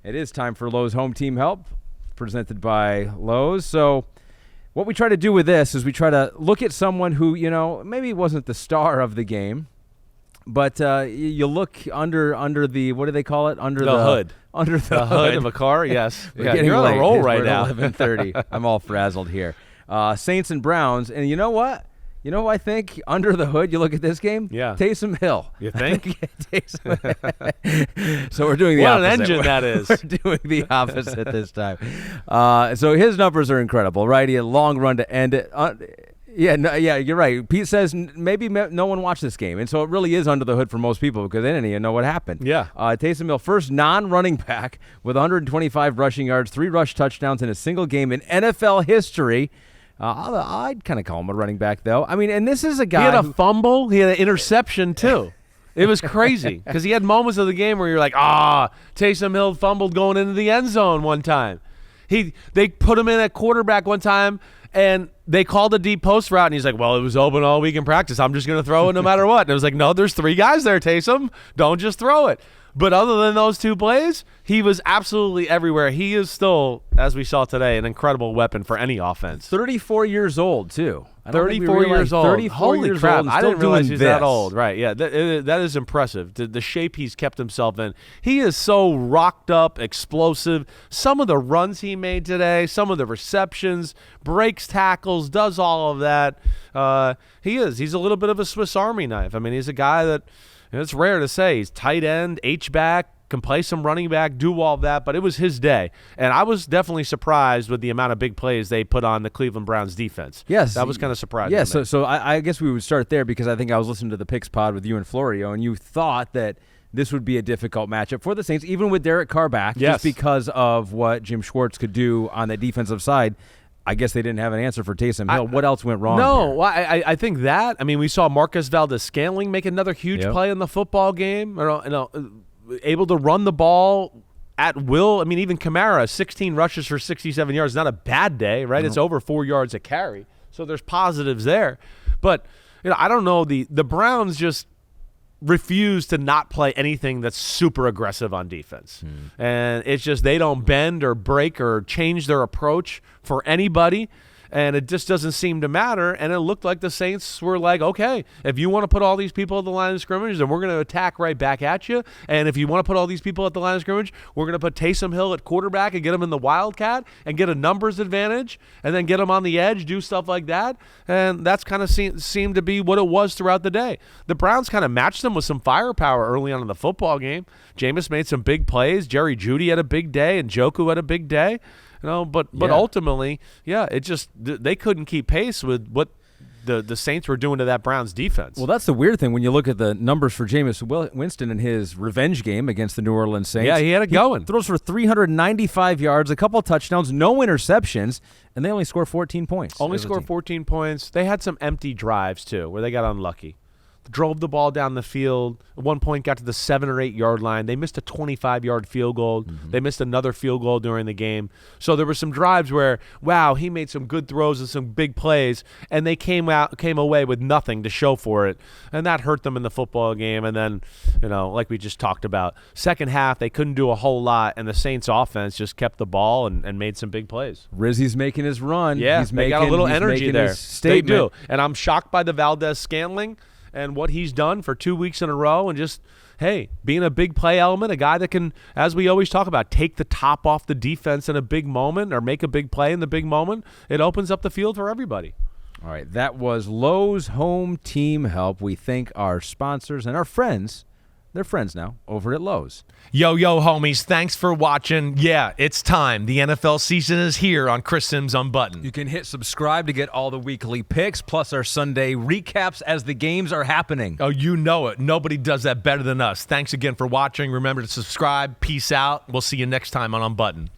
It is time for Lowe's Home Team Help, presented by Lowe's. So what we try to do with this is we try to look at someone who, maybe wasn't the star of the game, but you look under the, what do they call it? Under the hood. Under the hood of a car, yes. You're on a roll right now. 11:30. I'm all frazzled here. Saints and Browns, and you know what? You know who I think under the hood? You look at this game? Yeah. Taysom Hill. You think? So we're doing the what opposite. What an engine that is. We're doing the opposite this time. So his numbers are incredible, right? He had a long run to end it. Yeah, you're right. Pete says maybe no one watched this game, and so it really is under the hood for most people because they didn't even know what happened. Yeah. Taysom Hill, first non-running back with 125 rushing yards, 3 rush touchdowns in a single game in NFL history. I'd kind of call him a running back, though. I mean, and this is a guy He had a fumble. He had an interception, too. It was crazy because he had moments of the game where you're like, Taysom Hill fumbled going into the end zone one time. They put him in at quarterback one time, and they called a deep post route, and he's like, well, it was open all week in practice. I'm just going to throw it no matter what. And it was like, no, there's 3 guys there, Taysom. Don't just throw it. But other than those 2 plays, he was absolutely everywhere. He is still, as we saw today, an incredible weapon for any offense. 34 years old, too. 34 years old. 34 Holy years crap. old. I didn't realize he's that this. old. Right, yeah. That is impressive. The shape he's kept himself in. He is so rocked up, explosive. Some of the runs he made today, some of the receptions, breaks tackles, does all of that. He's a little bit of a Swiss Army knife. I mean, he's a guy that, it's rare to say. He's tight end, H-back, can play some running back, do all of that, but it was his day. And I was definitely surprised with the amount of big plays they put on the Cleveland Browns defense. Yes. That was kind of surprising. Yeah, to me. so I guess we would start there because I think I was listening to the Picks pod with you and Florio, and you thought that this would be a difficult matchup for the Saints, even with Derek Carr back, yes, just because of what Jim Schwartz could do on the defensive side. I guess they didn't have an answer for Taysom Hill. What else went wrong? No, I think that. I mean, we saw Marcus Valdez-Scantling make another huge play in the football game. Able to run the ball at will. I mean, even Kamara, 16 rushes for 67 yards. Not a bad day, right? No. It's over 4 yards a carry. So there's positives there. But, I don't know. The Browns just refuse to not play anything that's super aggressive on defense. And it's just they don't bend or break or change their approach for anybody. And it just doesn't seem to matter. And it looked like the Saints were like, okay, if you want to put all these people at the line of scrimmage, then we're going to attack right back at you. And if you want to put all these people at the line of scrimmage, we're going to put Taysom Hill at quarterback and get him in the Wildcat and get a numbers advantage and then get him on the edge, do stuff like that. And that's kind of seemed to be what it was throughout the day. The Browns kind of matched them with some firepower early on in the football game. Jameis made some big plays. Jerry Jeudy had a big day and Njoku had a big day. But ultimately, it just they couldn't keep pace with what the Saints were doing to that Browns defense. Well, that's the weird thing when you look at the numbers for Jameis Winston in his revenge game against the New Orleans Saints. Yeah, he had it going. Throws for 395 yards, a couple touchdowns, no interceptions, and they only score 14 points. Only scored 14 points. They had some empty drives, too, where they got unlucky. Drove the ball down the field. At one point got to the 7 or 8 yard line. They missed a 25-yard field goal. They missed another field goal during the game. So there were some drives where, wow, he made some good throws and some big plays, and they came away with nothing to show for it. And that hurt them in the football game. And then, like we just talked about, second half they couldn't do a whole lot, and the Saints offense just kept the ball and made some big plays. Rizzy's making his run. Yeah, they got a little energy there. They do. And I'm shocked by the Valdez-Scantling and what he's done for 2 weeks in a row and just, hey, being a big play element, a guy that can, as we always talk about, take the top off the defense in a big moment or make a big play in the big moment. It opens up the field for everybody. All right, that was Lowe's Home Team Help. We thank our sponsors and our friends. They're friends now over at Lowe's. Yo, homies, thanks for watching. Yeah, it's time. The NFL season is here on Chris Simms Unbuttoned. You can hit subscribe to get all the weekly picks, plus our Sunday recaps as the games are happening. Oh, you know it. Nobody does that better than us. Thanks again for watching. Remember to subscribe. Peace out. We'll see you next time on Unbuttoned.